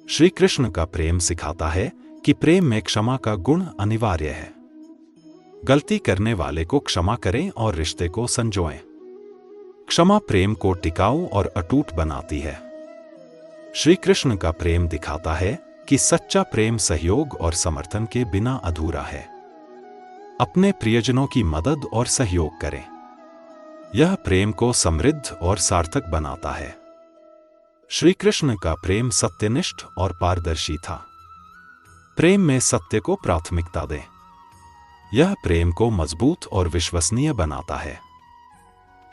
श्री कृष्ण का प्रेम सिखाता है कि प्रेम में क्षमा का गुण अनिवार्य है। गलती करने वाले को क्षमा करें और रिश्ते को संजोएं। क्षमा प्रेम को टिकाऊ और अटूट बनाती है। श्री कृष्ण का प्रेम दिखाता है कि सच्चा प्रेम सहयोग और समर्थन के बिना अधूरा है। अपने प्रियजनों की मदद और सहयोग करें। यह प्रेम को समृद्ध और सार्थक बनाता है। श्री कृष्ण का प्रेम सत्यनिष्ठ और पारदर्शी था। प्रेम में सत्य को प्राथमिकता दें। यह प्रेम को मजबूत और विश्वसनीय बनाता है।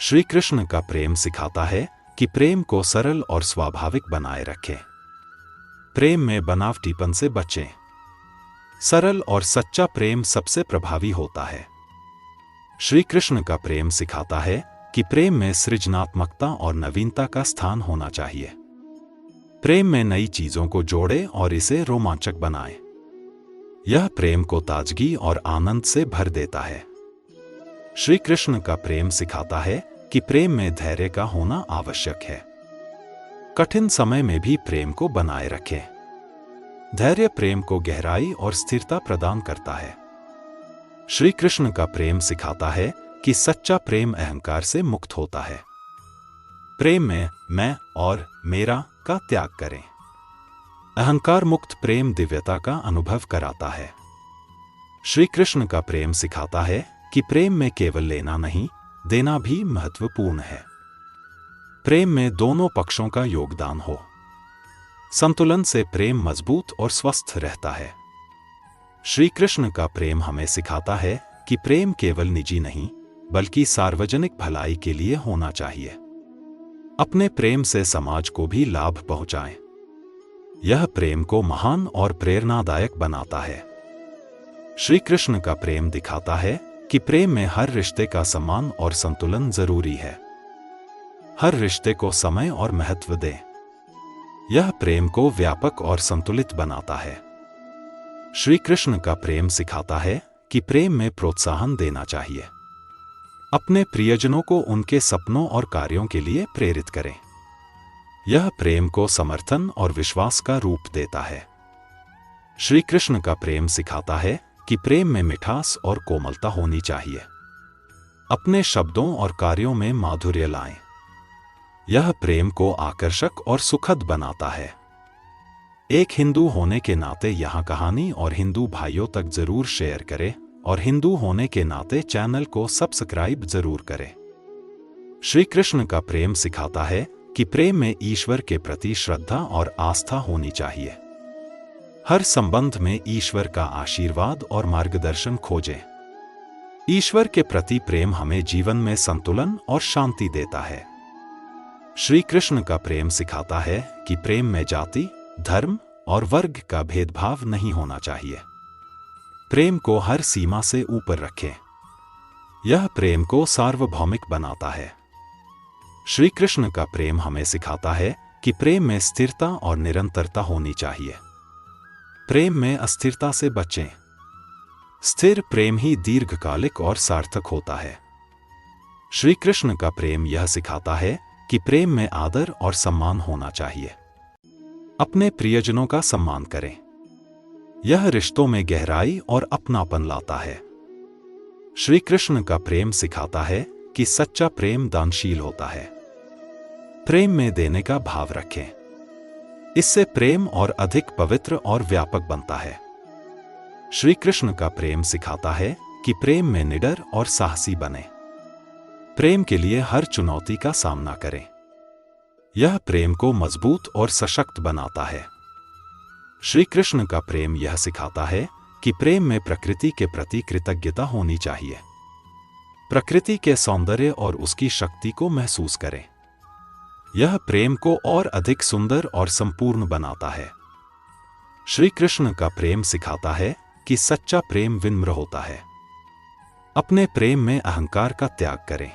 श्री कृष्ण का प्रेम सिखाता है कि प्रेम को सरल और स्वाभाविक बनाए रखें। प्रेम में बनावटीपन से बचें। सरल और सच्चा प्रेम सबसे प्रभावी होता है। श्री कृष्ण का प्रेम सिखाता है कि प्रेम में सृजनात्मकता और नवीनता का स्थान होना चाहिए। प्रेम में नई चीजों को जोड़ें और इसे रोमांचक बनाएं। यह प्रेम को ताजगी और आनंद से भर देता है। श्री कृष्ण का प्रेम सिखाता है कि प्रेम में धैर्य का होना आवश्यक है। कठिन समय में भी प्रेम को बनाए रखें। धैर्य प्रेम को गहराई और स्थिरता प्रदान करता है। श्री कृष्ण का प्रेम सिखाता है कि सच्चा प्रेम अहंकार से मुक्त होता है। प्रेम में मैं और मेरा का त्याग करें। अहंकार मुक्त प्रेम दिव्यता का अनुभव कराता है। श्री कृष्ण का प्रेम सिखाता है कि प्रेम में केवल लेना नहीं, देना भी महत्वपूर्ण है। प्रेम में दोनों पक्षों का योगदान हो। संतुलन से प्रेम मजबूत और स्वस्थ रहता है। श्री कृष्ण का प्रेम हमें सिखाता है कि प्रेम केवल निजी नहीं, बल्कि सार्वजनिक भलाई के लिए होना चाहिए। अपने प्रेम से समाज को भी लाभ पहुंचाएं। यह प्रेम को महान और प्रेरणादायक बनाता है। श्री कृष्ण का प्रेम दिखाता है कि प्रेम में हर रिश्ते का सम्मान और संतुलन जरूरी है। हर रिश्ते को समय और महत्व दें। यह प्रेम को व्यापक और संतुलित बनाता है। श्री कृष्ण का प्रेम सिखाता है कि प्रेम में प्रोत्साहन देना चाहिए। अपने प्रियजनों को उनके सपनों और कार्यों के लिए प्रेरित करें। यह प्रेम को समर्थन और विश्वास का रूप देता है। श्री कृष्ण का प्रेम सिखाता है कि प्रेम में मिठास और कोमलता होनी चाहिए। अपने शब्दों और कार्यों में माधुर्य लाएं। यह प्रेम को आकर्षक और सुखद बनाता है। एक हिंदू होने के नाते यह कहानी और हिंदू भाइयों तक जरूर शेयर करें और हिंदू होने के नाते चैनल को सब्सक्राइब जरूर करें। श्री कृष्ण का प्रेम सिखाता है कि प्रेम में ईश्वर के प्रति श्रद्धा और आस्था होनी चाहिए। हर संबंध में ईश्वर का आशीर्वाद और मार्गदर्शन खोजें। ईश्वर के प्रति प्रेम हमें जीवन में संतुलन और शांति देता है। श्री कृष्ण का प्रेम सिखाता है कि प्रेम में जाति, धर्म और वर्ग का भेदभाव नहीं होना चाहिए। प्रेम को हर सीमा से ऊपर रखें। यह प्रेम को सार्वभौमिक बनाता है। श्री कृष्ण का प्रेम हमें सिखाता है कि प्रेम में स्थिरता और निरंतरता होनी चाहिए। प्रेम में अस्थिरता से बचें। स्थिर प्रेम ही दीर्घकालिक और सार्थक होता है। श्री कृष्ण का प्रेम यह सिखाता है कि प्रेम में आदर और सम्मान होना चाहिए। अपने प्रियजनों का सम्मान करें। यह रिश्तों में गहराई और अपनापन लाता है। श्री कृष्ण का प्रेम सिखाता है कि सच्चा प्रेम दानशील होता है। प्रेम में देने का भाव रखें। इससे प्रेम और अधिक पवित्र और व्यापक बनता है। श्री कृष्ण का प्रेम सिखाता है कि प्रेम में निडर और साहसी बने। प्रेम के लिए हर चुनौती का सामना करें। यह प्रेम को मजबूत और सशक्त बनाता है। श्री कृष्ण का प्रेम यह सिखाता है कि प्रेम में प्रकृति के प्रति कृतज्ञता होनी चाहिए। प्रकृति के सौंदर्य और उसकी शक्ति को महसूस करें। यह प्रेम को और अधिक सुंदर और संपूर्ण बनाता है। श्री कृष्ण का प्रेम सिखाता है कि सच्चा प्रेम विनम्र होता है। अपने प्रेम में अहंकार का त्याग करें।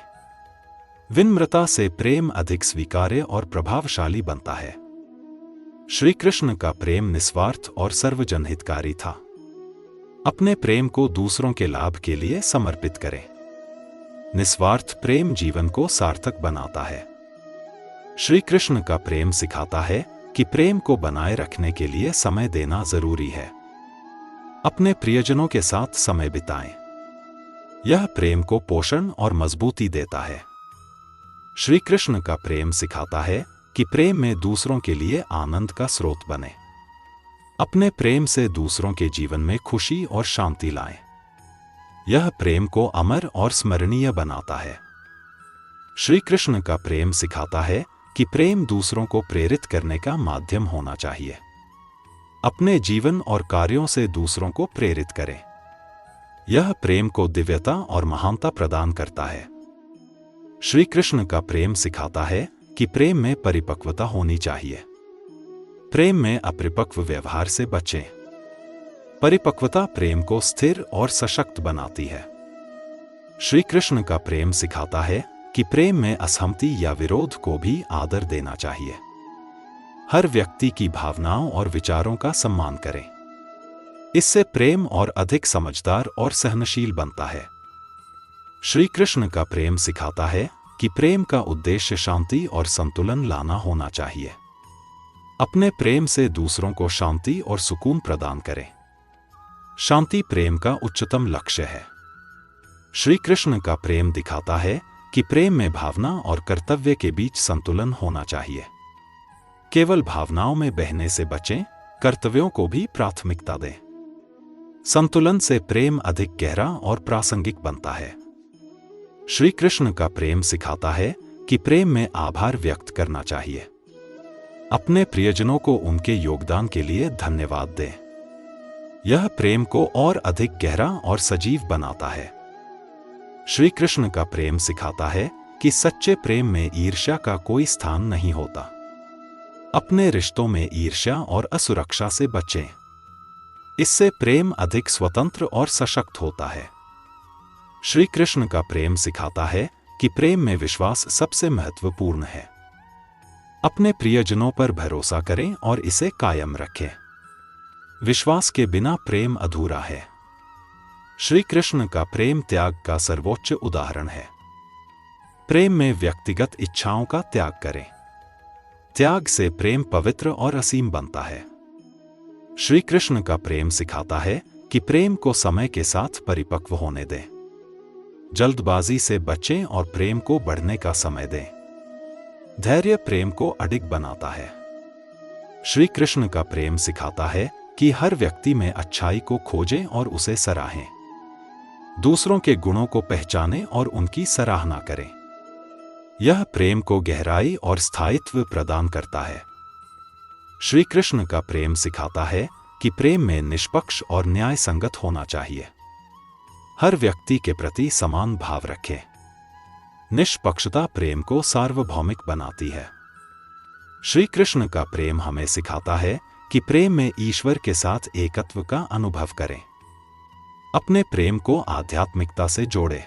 विनम्रता से प्रेम अधिक स्वीकार्य और प्रभावशाली बनता है। श्री कृष्ण का प्रेम निस्वार्थ और सर्वजनहितकारी था। अपने प्रेम को दूसरों के लाभ के लिए समर्पित करें। निस्वार्थ प्रेम जीवन को सार्थक बनाता है। श्री कृष्ण का प्रेम सिखाता है कि प्रेम को बनाए रखने के लिए समय देना जरूरी है। अपने प्रियजनों के साथ समय बिताएं। यह प्रेम को पोषण और मजबूती देता है। श्री कृष्ण का प्रेम सिखाता है कि प्रेम में दूसरों के लिए आनंद का स्रोत बने। अपने प्रेम से दूसरों के जीवन में खुशी और शांति लाएं। यह प्रेम को अमर और स्मरणीय बनाता है। श्री कृष्ण का प्रेम सिखाता है कि प्रेम दूसरों को प्रेरित करने का माध्यम होना चाहिए। अपने जीवन और कार्यों से दूसरों को प्रेरित करें। यह प्रेम को दिव्यता और महानता प्रदान करता है। श्री कृष्ण का प्रेम सिखाता है कि प्रेम में परिपक्वता होनी चाहिए। प्रेम में अपरिपक्व व्यवहार से बचें। परिपक्वता प्रेम को स्थिर और सशक्त बनाती है। श्री कृष्ण का प्रेम सिखाता है कि प्रेम में असहमति या विरोध को भी आदर देना चाहिए। हर व्यक्ति की भावनाओं और विचारों का सम्मान करें। इससे प्रेम और अधिक समझदार और सहनशील बनता है। श्री कृष्ण का प्रेम सिखाता है कि प्रेम का उद्देश्य शांति और संतुलन लाना होना चाहिए। अपने प्रेम से दूसरों को शांति और सुकून प्रदान करें। शांति प्रेम का उच्चतम लक्ष्य है। श्री कृष्ण का प्रेम दिखाता है कि प्रेम में भावना और कर्तव्य के बीच संतुलन होना चाहिए। केवल भावनाओं में बहने से बचें, कर्तव्यों को भी प्राथमिकता दें। संतुलन से प्रेम अधिक गहरा और प्रासंगिक बनता है। श्री कृष्ण का प्रेम सिखाता है कि प्रेम में आभार व्यक्त करना चाहिए। अपने प्रियजनों को उनके योगदान के लिए धन्यवाद दें। यह प्रेम को और अधिक गहरा और सजीव बनाता है। श्री कृष्ण का प्रेम सिखाता है कि सच्चे प्रेम में ईर्ष्या का कोई स्थान नहीं होता। अपने रिश्तों में ईर्ष्या और असुरक्षा से बचें। इससे प्रेम अधिक स्वतंत्र और सशक्त होता है। श्री कृष्ण का प्रेम सिखाता है कि प्रेम में विश्वास सबसे महत्वपूर्ण है। अपने प्रियजनों पर भरोसा करें और इसे कायम रखें। विश्वास के बिना प्रेम अधूरा है। श्री कृष्ण का प्रेम त्याग का सर्वोच्च उदाहरण है। प्रेम में व्यक्तिगत इच्छाओं का त्याग करें। त्याग से प्रेम पवित्र और असीम बनता है। श्री कृष्ण का प्रेम सिखाता है कि प्रेम को समय के साथ परिपक्व होने दें। जल्दबाजी से बचें और प्रेम को बढ़ने का समय दें। धैर्य प्रेम को अडिग बनाता है। श्री कृष्ण का प्रेम सिखाता है कि हर व्यक्ति में अच्छाई को खोजें और उसे सराहें। दूसरों के गुणों को पहचानें और उनकी सराहना करें। यह प्रेम को गहराई और स्थायित्व प्रदान करता है। श्री कृष्ण का प्रेम सिखाता है कि प्रेम में निष्पक्ष और न्याय संगत होना चाहिए। हर व्यक्ति के प्रति समान भाव रखें। निष्पक्षता प्रेम को सार्वभौमिक बनाती है। श्री कृष्ण का प्रेम हमें सिखाता है कि प्रेम में ईश्वर के साथ एकत्व का अनुभव करें। अपने प्रेम को आध्यात्मिकता से जोड़ें।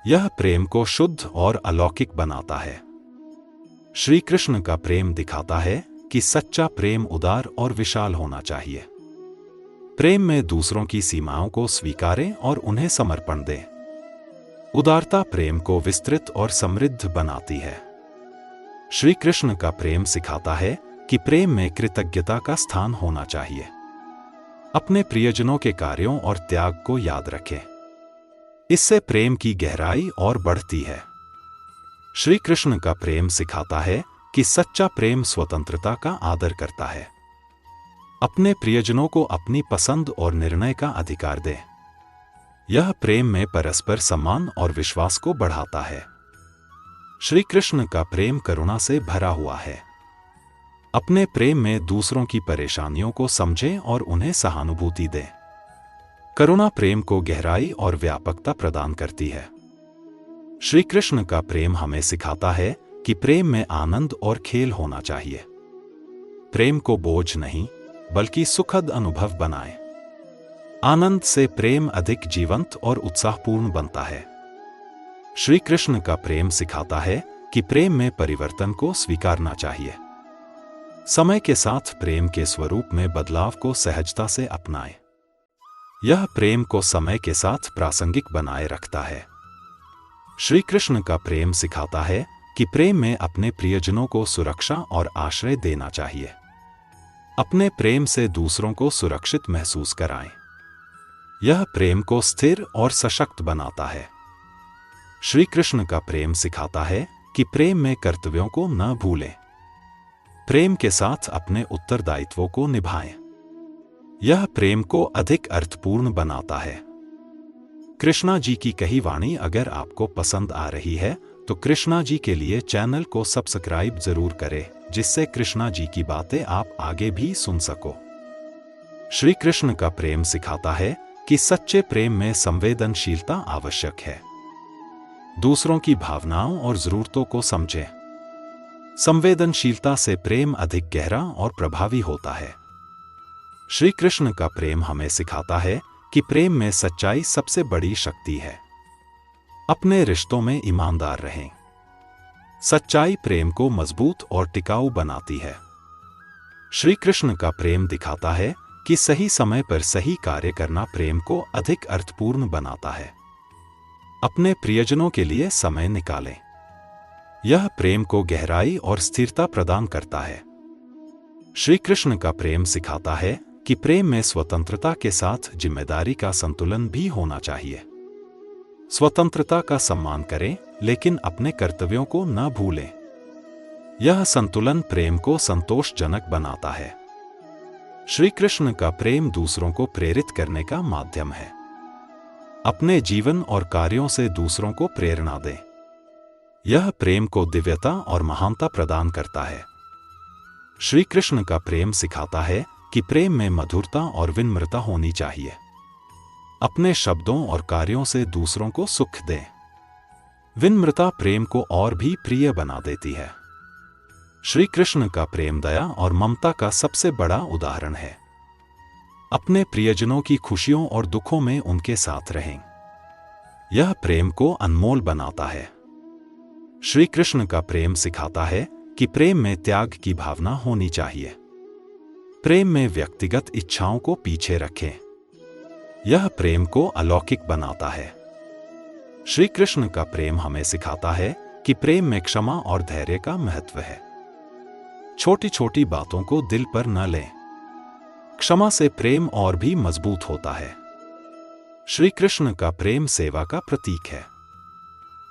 यह प्रेम को शुद्ध और अलौकिक बनाता है। श्री कृष्ण का प्रेम दिखाता है कि सच्चा प्रेम उदार और विशाल होना चाहिए। प्रेम में दूसरों की सीमाओं को स्वीकारें और उन्हें समर्पण दें। उदारता प्रेम को विस्तृत और समृद्ध बनाती है। श्री कृष्ण का प्रेम सिखाता है कि प्रेम में कृतज्ञता का स्थान होना चाहिए। अपने प्रियजनों के कार्यों और त्याग को याद रखें। इससे प्रेम की गहराई और बढ़ती है। श्री कृष्ण का प्रेम सिखाता है कि सच्चा प्रेम स्वतंत्रता का आदर करता है। अपने प्रियजनों को अपनी पसंद और निर्णय का अधिकार दें। यह प्रेम में परस्पर सम्मान और विश्वास को बढ़ाता है। श्री कृष्ण का प्रेम करुणा से भरा हुआ है। अपने प्रेम में दूसरों की परेशानियों को समझें और उन्हें सहानुभूति दें। करुणा प्रेम को गहराई और व्यापकता प्रदान करती है। श्री कृष्ण का प्रेम हमें सिखाता है कि प्रेम में आनंद और खेल होना चाहिए। प्रेम को बोझ नहीं, बल्कि सुखद अनुभव बनाएं। आनंद से प्रेम अधिक जीवंत और उत्साहपूर्ण बनता है। श्री कृष्ण का प्रेम सिखाता है कि प्रेम में परिवर्तन को स्वीकारना चाहिए। समय के साथ प्रेम के स्वरूप में बदलाव को सहजता से अपनाएं। यह प्रेम को समय के साथ प्रासंगिक बनाए रखता है। श्री कृष्ण का प्रेम सिखाता है कि प्रेम में अपने प्रियजनों को सुरक्षा और आश्रय देना चाहिए। अपने प्रेम से दूसरों को सुरक्षित महसूस कराएं। यह प्रेम को स्थिर और सशक्त बनाता है। श्री कृष्ण का प्रेम सिखाता है कि प्रेम में कर्तव्यों को न भूलें। प्रेम के साथ अपने उत्तरदायित्वों को निभाएं। यह प्रेम को अधिक अर्थपूर्ण बनाता है। कृष्णा जी की कही वाणी अगर आपको पसंद आ रही है तो कृष्णा जी के लिए चैनल को सब्सक्राइब जरूर करें, जिससे कृष्णा जी की बातें आप आगे भी सुन सको। श्री कृष्ण का प्रेम सिखाता है कि सच्चे प्रेम में संवेदनशीलता आवश्यक है। दूसरों की भावनाओं और जरूरतों को समझें। संवेदनशीलता से प्रेम अधिक गहरा और प्रभावी होता है। श्री कृष्ण का प्रेम हमें सिखाता है कि प्रेम में सच्चाई सबसे बड़ी शक्ति है। अपने रिश्तों में ईमानदार रहें। सच्चाई प्रेम को मजबूत और टिकाऊ बनाती है। श्री कृष्ण का प्रेम दिखाता है कि सही समय पर सही कार्य करना प्रेम को अधिक अर्थपूर्ण बनाता है। अपने प्रियजनों के लिए समय निकालें। यह प्रेम को गहराई और स्थिरता प्रदान करता है। श्री कृष्ण का प्रेम सिखाता है कि प्रेम में स्वतंत्रता के साथ जिम्मेदारी का संतुलन भी होना चाहिए। स्वतंत्रता का सम्मान करें, लेकिन अपने कर्तव्यों को न भूलें। यह संतुलन प्रेम को संतोषजनक बनाता है। श्री कृष्ण का प्रेम दूसरों को प्रेरित करने का माध्यम है। अपने जीवन और कार्यों से दूसरों को प्रेरणा दें। यह प्रेम को दिव्यता और महानता प्रदान करता है। श्री कृष्ण का प्रेम सिखाता है कि प्रेम में मधुरता और विनम्रता होनी चाहिए। अपने शब्दों और कार्यों से दूसरों को सुख दें। विनम्रता प्रेम को और भी प्रिय बना देती है। श्री कृष्ण का प्रेम दया और ममता का सबसे बड़ा उदाहरण है। अपने प्रियजनों की खुशियों और दुखों में उनके साथ रहें। यह प्रेम को अनमोल बनाता है। श्री कृष्ण का प्रेम सिखाता है कि प्रेम में त्याग की भावना होनी चाहिए। प्रेम में व्यक्तिगत इच्छाओं को पीछे रखें। यह प्रेम को अलौकिक बनाता है। श्री कृष्ण का प्रेम हमें सिखाता है कि प्रेम में क्षमा और धैर्य का महत्व है। छोटी छोटी बातों को दिल पर न लें। क्षमा से प्रेम और भी मजबूत होता है। श्री कृष्ण का प्रेम सेवा का प्रतीक है।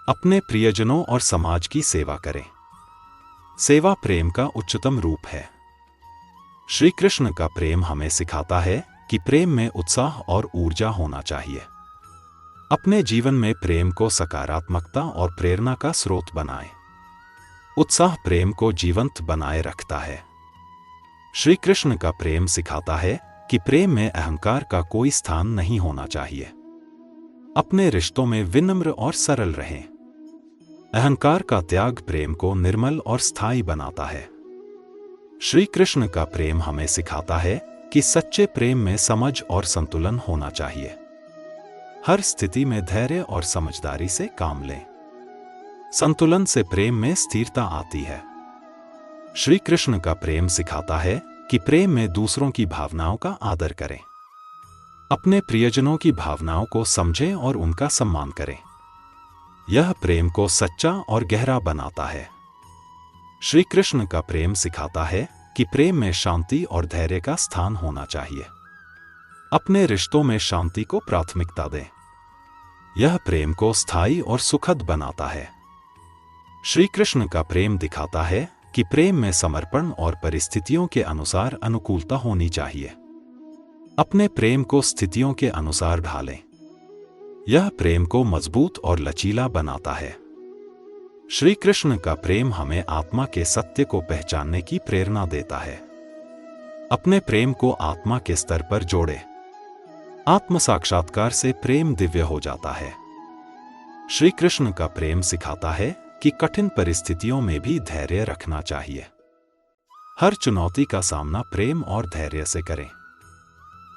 अपने प्रियजनों और समाज की सेवा करें। सेवा प्रेम का उच्चतम रूप है। श्री कृष्ण का प्रेम हमें सिखाता है कि प्रेम में उत्साह और ऊर्जा होना चाहिए। अपने जीवन में प्रेम को सकारात्मकता और प्रेरणा का स्रोत बनाएं। उत्साह प्रेम को जीवंत बनाए रखता है। श्री कृष्ण का प्रेम सिखाता है कि प्रेम में अहंकार का कोई स्थान नहीं होना चाहिए। अपने रिश्तों में विनम्र और सरल रहें। अहंकार का त्याग प्रेम को निर्मल और स्थायी बनाता है। श्री कृष्ण का प्रेम हमें सिखाता है कि सच्चे प्रेम में समझ और संतुलन होना चाहिए। हर स्थिति में धैर्य और समझदारी से काम लें। संतुलन से प्रेम में स्थिरता आती है। श्री कृष्ण का प्रेम सिखाता है कि प्रेम में दूसरों की भावनाओं का आदर करें। अपने प्रियजनों की भावनाओं को समझें और उनका सम्मान करें। यह प्रेम को सच्चा और गहरा बनाता है। श्री कृष्ण का प्रेम सिखाता है कि प्रेम में शांति और धैर्य का स्थान होना चाहिए। अपने रिश्तों में शांति को प्राथमिकता दें। यह प्रेम को स्थायी और सुखद बनाता है। श्री कृष्ण का प्रेम दिखाता है कि प्रेम में समर्पण और परिस्थितियों के अनुसार अनुकूलता होनी चाहिए। अपने प्रेम को स्थितियों के अनुसार ढालें। यह प्रेम को मजबूत और लचीला बनाता है। श्री कृष्ण का प्रेम हमें आत्मा के सत्य को पहचानने की प्रेरणा देता है। अपने प्रेम को आत्मा के स्तर पर जोड़ें। आत्म साक्षात्कार से प्रेम दिव्य हो जाता है। श्री कृष्ण का प्रेम सिखाता है कि कठिन परिस्थितियों में भी धैर्य रखना चाहिए। हर चुनौती का सामना प्रेम और धैर्य से करें।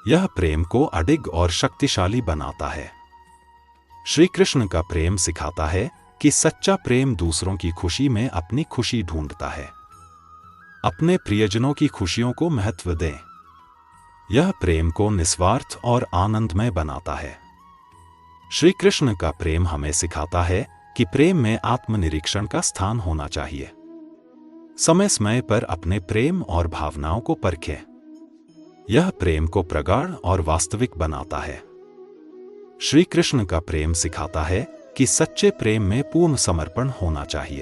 यह प्रेम को अडिग और शक्तिशाली बनाता है। श्री कृष्ण का प्रेम सिखाता है कि सच्चा प्रेम दूसरों की खुशी में अपनी खुशी ढूंढता है। अपने प्रियजनों की खुशियों को महत्व दें। यह प्रेम को निस्वार्थ और आनंदमय बनाता है। श्री कृष्ण का प्रेम हमें सिखाता है कि प्रेम में आत्मनिरीक्षण का स्थान होना चाहिए। समय समय पर अपने प्रेम और भावनाओं को परखें। यह प्रेम को प्रगाढ़ और वास्तविक बनाता है। श्री कृष्ण का प्रेम सिखाता है कि सच्चे प्रेम में पूर्ण समर्पण होना चाहिए।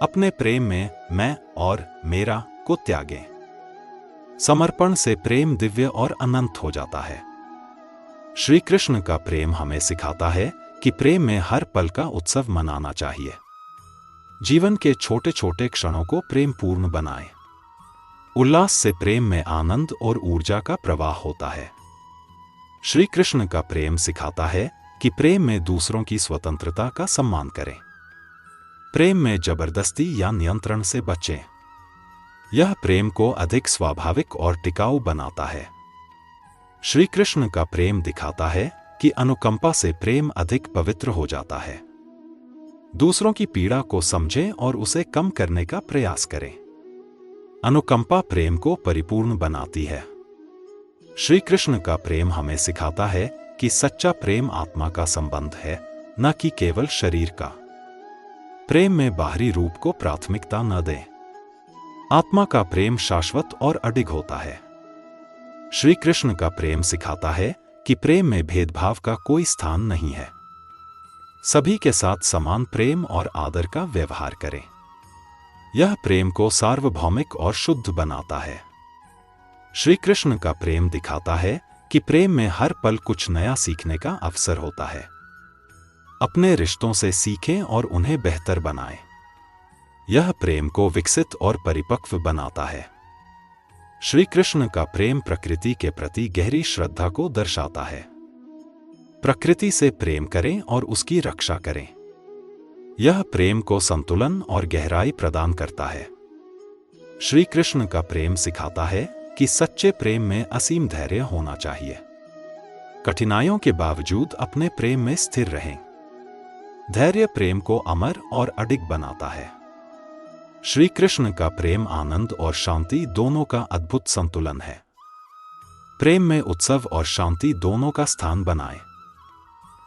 अपने प्रेम में मैं और मेरा को त्यागें। समर्पण से प्रेम दिव्य और अनंत हो जाता है। श्री कृष्ण का प्रेम हमें सिखाता है कि प्रेम में हर पल का उत्सव मनाना चाहिए। जीवन के छोटे छोटे क्षणों को प्रेमपूर्ण बनाएं। उल्लास से प्रेम में आनंद और ऊर्जा का प्रवाह होता है। श्री कृष्ण का प्रेम सिखाता है कि प्रेम में दूसरों की स्वतंत्रता का सम्मान करें। प्रेम में जबरदस्ती या नियंत्रण से बचें। यह प्रेम को अधिक स्वाभाविक और टिकाऊ बनाता है। श्री कृष्ण का प्रेम दिखाता है कि अनुकंपा से प्रेम अधिक पवित्र हो जाता है। दूसरों की पीड़ा को समझें और उसे कम करने का प्रयास करें। अनुकंपा प्रेम को परिपूर्ण बनाती है। श्री कृष्ण का प्रेम हमें सिखाता है कि सच्चा प्रेम आत्मा का संबंध है, न कि केवल शरीर का। प्रेम में बाहरी रूप को प्राथमिकता न दें। आत्मा का प्रेम शाश्वत और अडिग होता है। श्री कृष्ण का प्रेम सिखाता है कि प्रेम में भेदभाव का कोई स्थान नहीं है। सभी के साथ समान प्रेम और आदर का व्यवहार करें। यह प्रेम को सार्वभौमिक और शुद्ध बनाता है। श्री कृष्ण का प्रेम दिखाता है कि प्रेम में हर पल कुछ नया सीखने का अवसर होता है। अपने रिश्तों से सीखें और उन्हें बेहतर बनाएं। यह प्रेम को विकसित और परिपक्व बनाता है। श्री कृष्ण का प्रेम प्रकृति के प्रति गहरी श्रद्धा को दर्शाता है। प्रकृति से प्रेम करें और उसकी रक्षा करें। यह प्रेम को संतुलन और गहराई प्रदान करता है। श्री कृष्ण का प्रेम सिखाता है कि सच्चे प्रेम में असीम धैर्य होना चाहिए। कठिनाइयों के बावजूद अपने प्रेम में स्थिर रहें। धैर्य प्रेम को अमर और अडिग बनाता है। श्री कृष्ण का प्रेम आनंद और शांति दोनों का अद्भुत संतुलन है। प्रेम में उत्सव और शांति दोनों का स्थान बनाएं।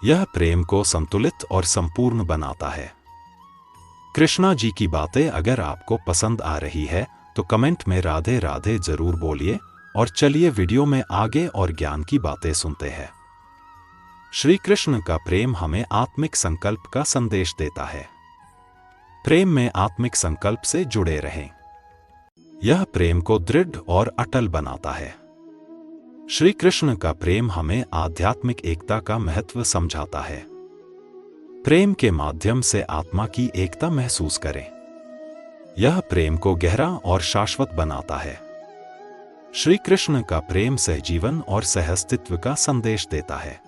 यह प्रेम को संतुलित और संपूर्ण बनाता है। कृष्णा जी की बातें अगर आपको पसंद आ रही है तो कमेंट में राधे राधे जरूर बोलिए और चलिए वीडियो में आगे और ज्ञान की बातें सुनते हैं। श्री कृष्ण का प्रेम हमें आत्मिक संकल्प का संदेश देता है। प्रेम में आत्मिक संकल्प से जुड़े रहें। यह प्रेम को दृढ़ और अटल बनाता है। श्री कृष्ण का प्रेम हमें आध्यात्मिक एकता का महत्व समझाता है। प्रेम के माध्यम से आत्मा की एकता महसूस करें। यह प्रेम को गहरा और शाश्वत बनाता है। श्री कृष्ण का प्रेम सहजीवन और सहअस्तित्व का संदेश देता है।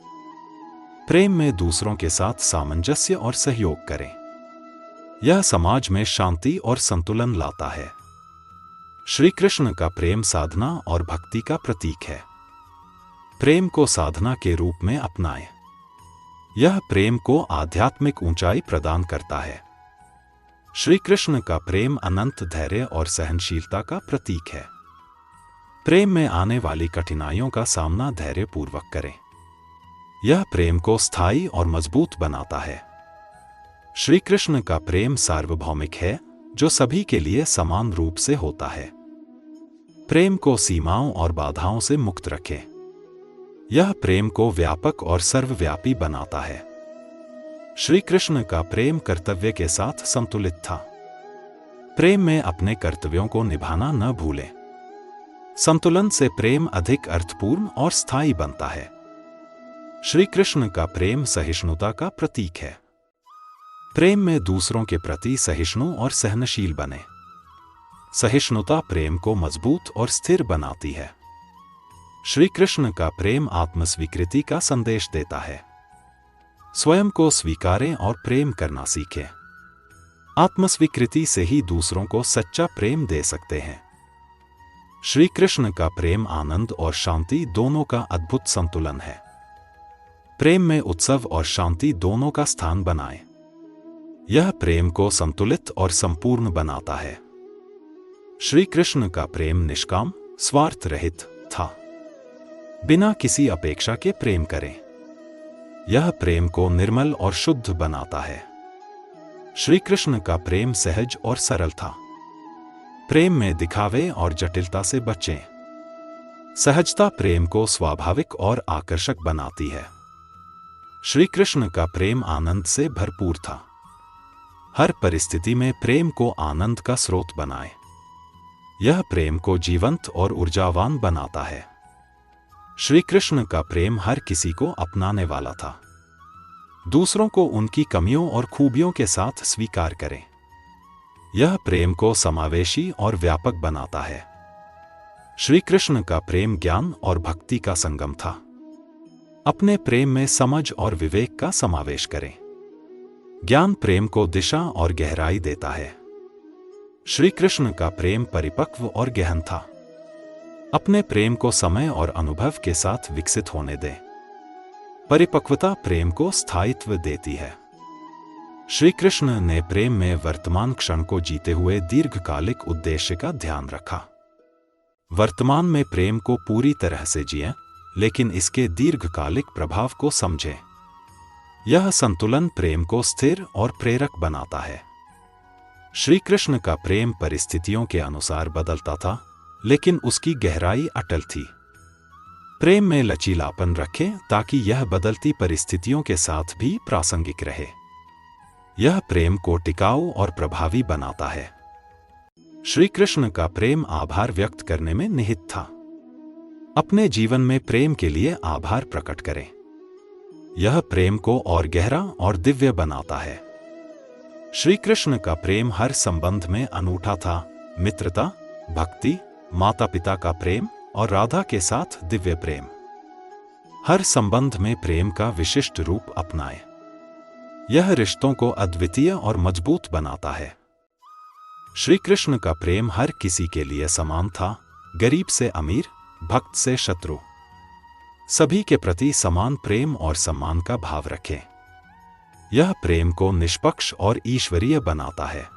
प्रेम में दूसरों के साथ सामंजस्य और सहयोग करें। यह समाज में शांति और संतुलन लाता है। श्री कृष्ण का प्रेम साधना और भक्ति का प्रतीक है। प्रेम को साधना के रूप में अपनाएं। यह प्रेम को आध्यात्मिक ऊंचाई प्रदान करता है। श्री कृष्ण का प्रेम अनंत धैर्य और सहनशीलता का प्रतीक है। प्रेम में आने वाली कठिनाइयों का सामना धैर्यपूर्वक करें। यह प्रेम को स्थायी और मजबूत बनाता है। श्री कृष्ण का प्रेम सार्वभौमिक है, जो सभी के लिए समान रूप से होता है। प्रेम को सीमाओं और बाधाओं से मुक्त रखें। यह प्रेम को व्यापक और सर्वव्यापी बनाता है। श्री कृष्ण का प्रेम कर्तव्य के साथ संतुलित था। प्रेम में अपने कर्तव्यों को निभाना न भूलें। संतुलन से प्रेम अधिक अर्थपूर्ण और स्थायी बनता है। श्री कृष्ण का प्रेम सहिष्णुता का प्रतीक है। प्रेम में दूसरों के प्रति सहिष्णु और सहनशील बने। सहिष्णुता प्रेम को मजबूत और स्थिर बनाती है। श्री कृष्ण का प्रेम आत्मस्वीकृति का संदेश देता है। स्वयं को स्वीकारें और प्रेम करना सीखें। आत्मस्वीकृति से ही दूसरों को सच्चा प्रेम दे सकते हैं। श्री कृष्ण का प्रेम आनंद और शांति दोनों का अद्भुत संतुलन है। प्रेम में उत्सव और शांति दोनों का स्थान बनाएं। यह प्रेम को संतुलित और संपूर्ण बनाता है। श्री कृष्ण का प्रेम निष्काम, स्वार्थ रहित था। बिना किसी अपेक्षा के प्रेम करें। यह प्रेम को निर्मल और शुद्ध बनाता है। श्री कृष्ण का प्रेम सहज और सरल था। प्रेम में दिखावे और जटिलता से बचें। सहजता प्रेम को स्वाभाविक और आकर्षक बनाती है। श्री कृष्ण का प्रेम आनंद से भरपूर था। हर परिस्थिति में प्रेम को आनंद का स्रोत बनाए। यह प्रेम को जीवंत और ऊर्जावान बनाता है। श्री कृष्ण का प्रेम हर किसी को अपनाने वाला था। दूसरों को उनकी कमियों और खूबियों के साथ स्वीकार करें। यह प्रेम को समावेशी और व्यापक बनाता है। श्री कृष्ण का प्रेम ज्ञान और भक्ति का संगम था। अपने प्रेम में समझ और विवेक का समावेश करें। ज्ञान प्रेम को दिशा और गहराई देता है। श्री कृष्ण का प्रेम परिपक्व और गहन था। अपने प्रेम को समय और अनुभव के साथ विकसित होने दें। परिपक्वता प्रेम को स्थायित्व देती है। श्री कृष्ण ने प्रेम में वर्तमान क्षण को जीते हुए दीर्घकालिक उद्देश्य का ध्यान रखा। वर्तमान में प्रेम को पूरी तरह से जिएं, लेकिन इसके दीर्घकालिक प्रभाव को समझें। यह संतुलन प्रेम को स्थिर और प्रेरक बनाता है। श्री कृष्ण का प्रेम परिस्थितियों के अनुसार बदलता था, लेकिन उसकी गहराई अटल थी। प्रेम में लचीलापन रखें ताकि यह बदलती परिस्थितियों के साथ भी प्रासंगिक रहे। यह प्रेम को टिकाऊ और प्रभावी बनाता है। श्री कृष्ण का प्रेम आभार व्यक्त करने में निहित था। अपने जीवन में प्रेम के लिए आभार प्रकट करें। यह प्रेम को और गहरा और दिव्य बनाता है। श्री कृष्ण का प्रेम हर संबंध में अनूठा था। मित्रता, भक्ति, माता पिता का प्रेम और राधा के साथ दिव्य प्रेम। हर संबंध में प्रेम का विशिष्ट रूप अपनाएं। यह रिश्तों को अद्वितीय और मजबूत बनाता है। श्री कृष्ण का प्रेम हर किसी के लिए समान था। गरीब से अमीर, भक्त से शत्रु, सभी के प्रति समान प्रेम और सम्मान का भाव रखें। यह प्रेम को निष्पक्ष और ईश्वरीय बनाता है।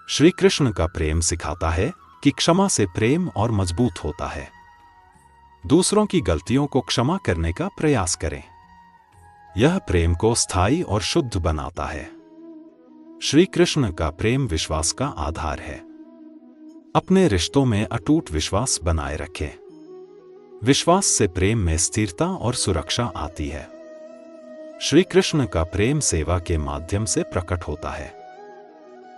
श्री कृष्ण का प्रेम सिखाता है कि क्षमा से प्रेम और मजबूत होता है। दूसरों की गलतियों को क्षमा करने का प्रयास करें। यह प्रेम को स्थायी और शुद्ध बनाता है। श्री कृष्ण का प्रेम विश्वास का आधार है। अपने रिश्तों में अटूट विश्वास बनाए रखें। विश्वास से प्रेम में स्थिरता और सुरक्षा आती है। श्री कृष्ण का प्रेम सेवा के माध्यम से प्रकट होता है।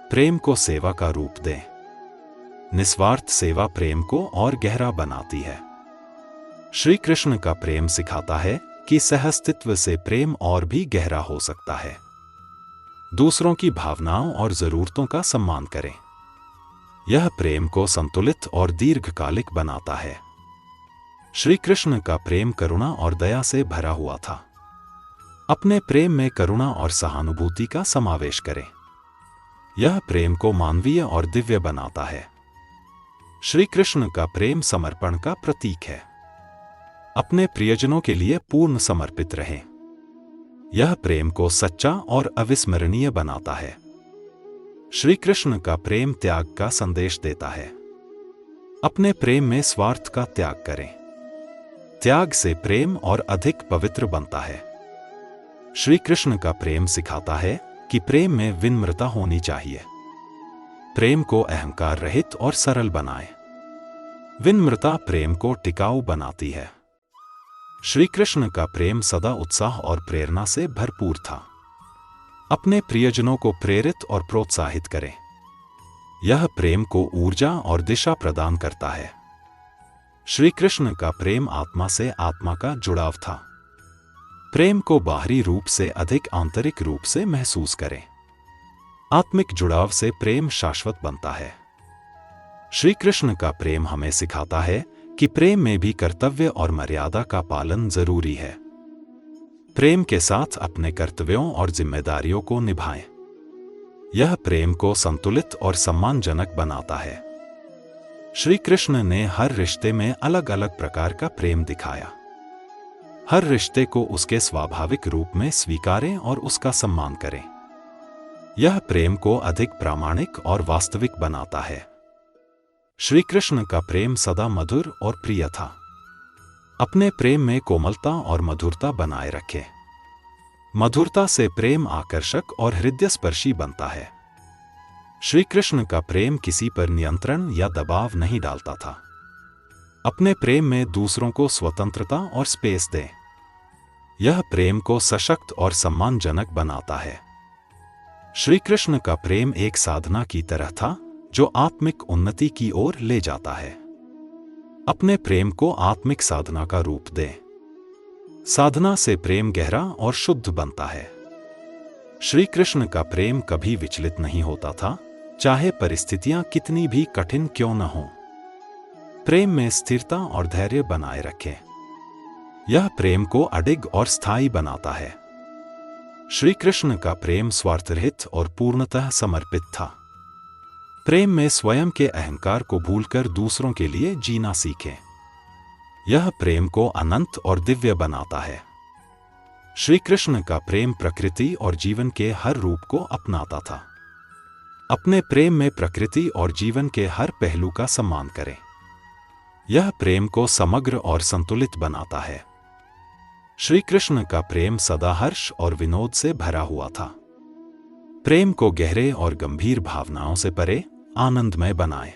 प्रेम को सेवा का रूप दें। निस्वार्थ सेवा प्रेम को और गहरा बनाती है। श्री कृष्ण का प्रेम सिखाता है कि सहअस्तित्व से प्रेम और भी गहरा हो सकता है। दूसरों की भावनाओं और जरूरतों का सम्मान करें। यह प्रेम को संतुलित और दीर्घकालिक बनाता है। श्री कृष्ण का प्रेम करुणा और दया से भरा हुआ था। अपने प्रेम में करुणा और सहानुभूति का समावेश करें। यह प्रेम को मानवीय और दिव्य बनाता है। श्री कृष्ण का प्रेम समर्पण का प्रतीक है। अपने प्रियजनों के लिए पूर्ण समर्पित रहें। यह प्रेम को सच्चा और अविस्मरणीय बनाता है। श्री कृष्ण का प्रेम त्याग का संदेश देता है। अपने प्रेम में स्वार्थ का त्याग करें। त्याग से प्रेम और अधिक पवित्र बनता है। श्री कृष्ण का प्रेम सिखाता है कि प्रेम में विनम्रता होनी चाहिए। प्रेम को अहंकार रहित और सरल बनाएं। विनम्रता प्रेम को टिकाऊ बनाती है। श्री कृष्ण का प्रेम सदा उत्साह और प्रेरणा से भरपूर था। अपने प्रियजनों को प्रेरित और प्रोत्साहित करें। यह प्रेम को ऊर्जा और दिशा प्रदान करता है। श्री कृष्ण का प्रेम आत्मा से आत्मा का जुड़ाव था। प्रेम को बाहरी रूप से अधिक आंतरिक रूप से महसूस करें। आत्मिक जुड़ाव से प्रेम शाश्वत बनता है। श्री कृष्ण का प्रेम हमें सिखाता है कि प्रेम में भी कर्तव्य और मर्यादा का पालन जरूरी है। प्रेम के साथ अपने कर्तव्यों और जिम्मेदारियों को निभाएं। यह प्रेम को संतुलित और सम्मानजनक बनाता है। श्री कृष्ण ने हर रिश्ते में अलग अलग प्रकार का प्रेम दिखाया। हर रिश्ते को उसके स्वाभाविक रूप में स्वीकारें और उसका सम्मान करें। यह प्रेम को अधिक प्रामाणिक और वास्तविक बनाता है। श्री कृष्ण का प्रेम सदा मधुर और प्रिय था। अपने प्रेम में कोमलता और मधुरता बनाए रखें। मधुरता से प्रेम आकर्षक और हृदयस्पर्शी बनता है। श्री कृष्ण का प्रेम किसी पर नियंत्रण या दबाव नहीं डालता था। अपने प्रेम में दूसरों को स्वतंत्रता और स्पेस दें। यह प्रेम को सशक्त और सम्मानजनक बनाता है। श्री कृष्ण का प्रेम एक साधना की तरह था जो आत्मिक उन्नति की ओर ले जाता है। अपने प्रेम को आत्मिक साधना का रूप दें। साधना से प्रेम गहरा और शुद्ध बनता है। श्री कृष्ण का प्रेम कभी विचलित नहीं होता था, चाहे परिस्थितियां कितनी भी कठिन क्यों न हों। प्रेम में स्थिरता और धैर्य बनाए रखें। यह प्रेम को अडिग और स्थायी बनाता है। श्री कृष्ण का प्रेम स्वार्थरहित और पूर्णतः समर्पित था। प्रेम में स्वयं के अहंकार को भूलकर दूसरों के लिए जीना सीखें। यह प्रेम को अनंत और दिव्य बनाता है। श्री कृष्ण का प्रेम प्रकृति और जीवन के हर रूप को अपनाता था। अपने प्रेम में प्रकृति और जीवन के हर पहलू का सम्मान करें। यह प्रेम को समग्र और संतुलित बनाता है। श्री कृष्ण का प्रेम सदा हर्ष और विनोद से भरा हुआ था। प्रेम को गहरे और गंभीर भावनाओं से परे आनंदमय बनाएं।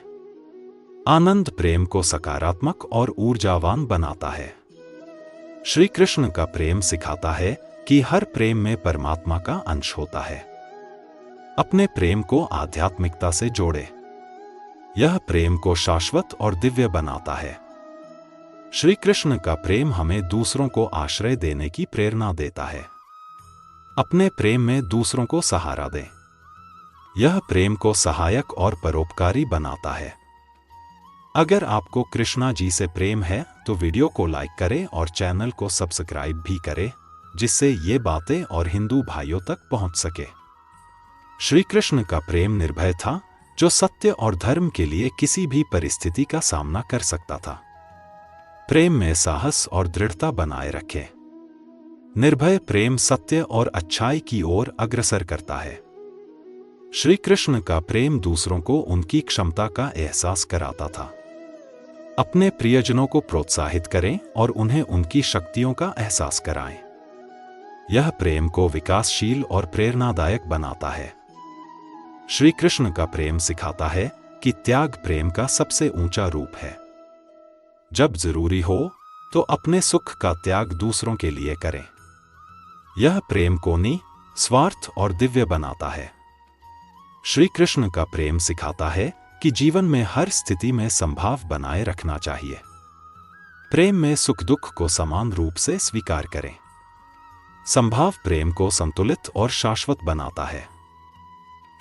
आनंद प्रेम को सकारात्मक और ऊर्जावान बनाता है। श्री कृष्ण का प्रेम सिखाता है कि हर प्रेम में परमात्मा का अंश होता है। अपने प्रेम को आध्यात्मिकता से जोड़ें। यह प्रेम को शाश्वत और दिव्य बनाता है। श्री कृष्ण का प्रेम हमें दूसरों को आश्रय देने की प्रेरणा देता है। अपने प्रेम में दूसरों को सहारा दें। यह प्रेम को सहायक और परोपकारी बनाता है। अगर आपको कृष्णा जी से प्रेम है तो वीडियो को लाइक करें और चैनल को सब्सक्राइब भी करें, जिससे ये बातें और हिंदू भाइयों तक पहुंच सके। श्री कृष्ण का प्रेम निर्भय था, जो सत्य और धर्म के लिए किसी भी परिस्थिति का सामना कर सकता था। प्रेम में साहस और दृढ़ता बनाए रखें। निर्भय प्रेम सत्य और अच्छाई की ओर अग्रसर करता है। श्री कृष्ण का प्रेम दूसरों को उनकी क्षमता का एहसास कराता था। अपने प्रियजनों को प्रोत्साहित करें और उन्हें उनकी शक्तियों का एहसास कराएं। यह प्रेम को विकासशील और प्रेरणादायक बनाता है। श्री कृष्ण का प्रेम सिखाता है कि त्याग प्रेम का सबसे ऊंचा रूप है। जब जरूरी हो तो अपने सुख का त्याग दूसरों के लिए करें। यह प्रेम को निस्वार्थ और दिव्य बनाता है। श्री कृष्ण का प्रेम सिखाता है कि जीवन में हर स्थिति में संभाव बनाए रखना चाहिए। प्रेम में सुख दुख को समान रूप से स्वीकार करें। संभाव प्रेम को संतुलित और शाश्वत बनाता है।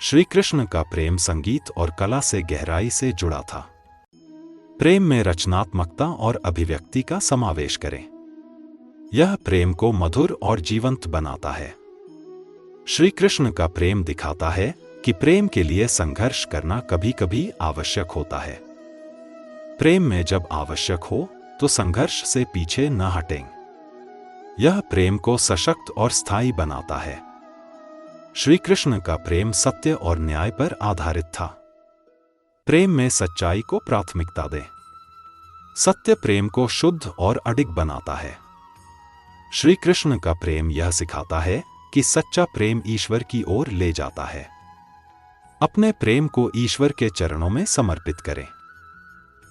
श्री कृष्ण का प्रेम संगीत और कला से गहराई से जुड़ा था। प्रेम में रचनात्मकता और अभिव्यक्ति का समावेश करें। यह प्रेम को मधुर और जीवंत बनाता है। श्री कृष्ण का प्रेम दिखाता है कि प्रेम के लिए संघर्ष करना कभी कभी आवश्यक होता है। प्रेम में जब आवश्यक हो तो संघर्ष से पीछे न हटें। यह प्रेम को सशक्त और स्थायी बनाता है। श्री कृष्ण का प्रेम सत्य और न्याय पर आधारित था। प्रेम में सच्चाई को प्राथमिकता दें। सत्य प्रेम को शुद्ध और अडिग बनाता है। श्री कृष्ण का प्रेम यह सिखाता है कि सच्चा प्रेम ईश्वर की ओर ले जाता है। अपने प्रेम को ईश्वर के चरणों में समर्पित करें।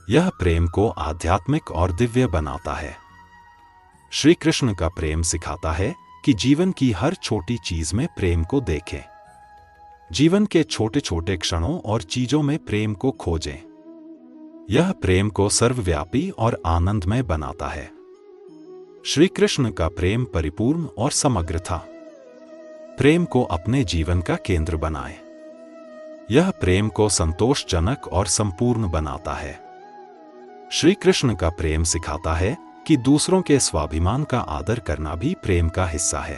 यह प्रेम को आध्यात्मिक और दिव्य बनाता है। श्री कृष्ण का प्रेम सिखाता है कि जीवन की हर छोटी चीज में प्रेम को देखें। जीवन के छोटे छोटे क्षणों और चीजों में प्रेम को खोजें। यह प्रेम को सर्वव्यापी और आनंदमय बनाता है। श्री कृष्ण का प्रेम परिपूर्ण और समग्र था। प्रेम को अपने जीवन का केंद्र बनाएं। यह प्रेम को संतोषजनक और संपूर्ण बनाता है। श्री कृष्ण का प्रेम सिखाता है कि दूसरों के स्वाभिमान का आदर करना भी प्रेम का हिस्सा है।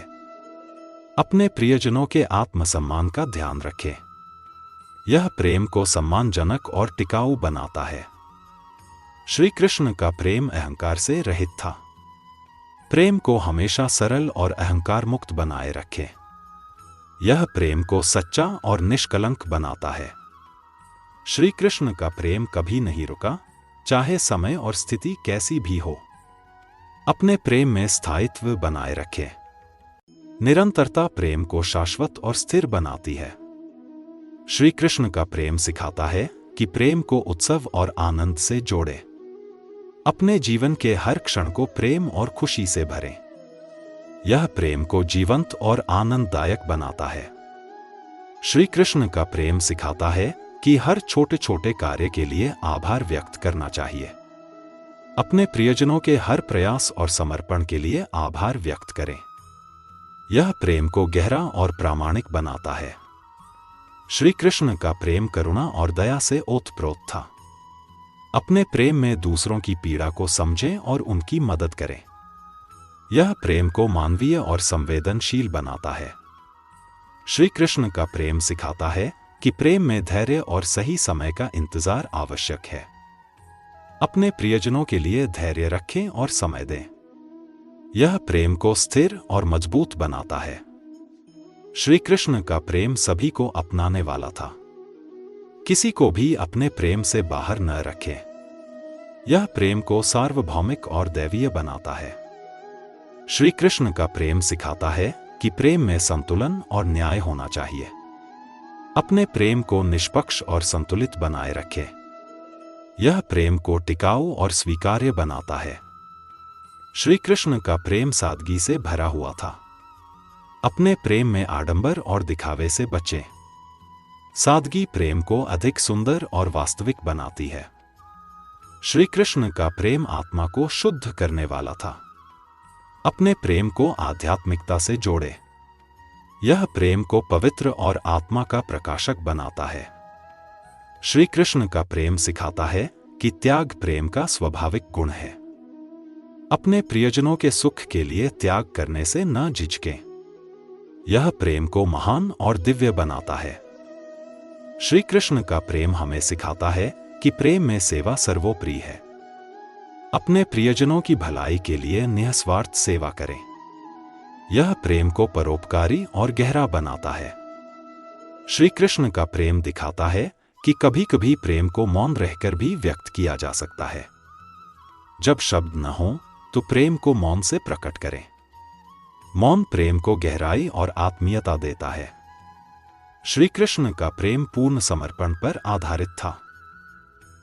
अपने प्रियजनों के आत्मसम्मान का ध्यान रखें। यह प्रेम को सम्मानजनक और टिकाऊ बनाता है। श्री कृष्ण का प्रेम अहंकार से रहित था। प्रेम को हमेशा सरल और अहंकार मुक्त बनाए रखें। यह प्रेम को सच्चा और निष्कलंक बनाता है। श्री कृष्ण का प्रेम कभी नहीं रुका, चाहे समय और स्थिति कैसी भी हो। अपने प्रेम में स्थायित्व बनाए रखें। निरंतरता प्रेम को शाश्वत और स्थिर बनाती है। श्री कृष्ण का प्रेम सिखाता है कि प्रेम को उत्सव और आनंद से जोड़े। अपने जीवन के हर क्षण को प्रेम और खुशी से भरें। यह प्रेम को जीवंत और आनंददायक बनाता है। श्री कृष्ण का प्रेम सिखाता है कि हर छोटे छोटे कार्य के लिए आभार व्यक्त करना चाहिए। अपने प्रियजनों के हर प्रयास और समर्पण के लिए आभार व्यक्त करें। यह प्रेम को गहरा और प्रामाणिक बनाता है। श्री कृष्ण का प्रेम करुणा और दया से ओतप्रोत था। अपने प्रेम में दूसरों की पीड़ा को समझें और उनकी मदद करें। यह प्रेम को मानवीय और संवेदनशील बनाता है। श्री कृष्ण का प्रेम सिखाता है कि प्रेम में धैर्य और सही समय का इंतजार आवश्यक है। अपने प्रियजनों के लिए धैर्य रखें और समय दें। यह प्रेम को स्थिर और मजबूत बनाता है। श्री कृष्ण का प्रेम सभी को अपनाने वाला था। किसी को भी अपने प्रेम से बाहर न रखें। यह प्रेम को सार्वभौमिक और दैवीय बनाता है। श्री कृष्ण का प्रेम सिखाता है कि प्रेम में संतुलन और न्याय होना चाहिए। अपने प्रेम को निष्पक्ष और संतुलित बनाए रखें। यह प्रेम को टिकाऊ और स्वीकार्य बनाता है। श्री कृष्ण का प्रेम सादगी से भरा हुआ था। अपने प्रेम में आडंबर और दिखावे से बचें। सादगी प्रेम को अधिक सुंदर और वास्तविक बनाती है। श्री कृष्ण का प्रेम आत्मा को शुद्ध करने वाला था। अपने प्रेम को आध्यात्मिकता से जोड़े। यह प्रेम को पवित्र और आत्मा का प्रकाशक बनाता है। श्री कृष्ण का प्रेम सिखाता है कि त्याग प्रेम का स्वाभाविक गुण है। अपने प्रियजनों के सुख के लिए त्याग करने से न झिझकें। यह प्रेम को महान और दिव्य बनाता है। श्री कृष्ण का प्रेम हमें सिखाता है कि प्रेम में सेवा सर्वोपरि है। अपने प्रियजनों की भलाई के लिए निस्वार्थ सेवा करें। यह प्रेम को परोपकारी और गहरा बनाता है। श्री कृष्ण का प्रेम दिखाता है कि कभी कभी प्रेम को मौन रहकर भी व्यक्त किया जा सकता है। जब शब्द न हो तो प्रेम को मौन से प्रकट करें। मौन प्रेम को गहराई और आत्मीयता देता है। श्री कृष्ण का प्रेम पूर्ण समर्पण पर आधारित था।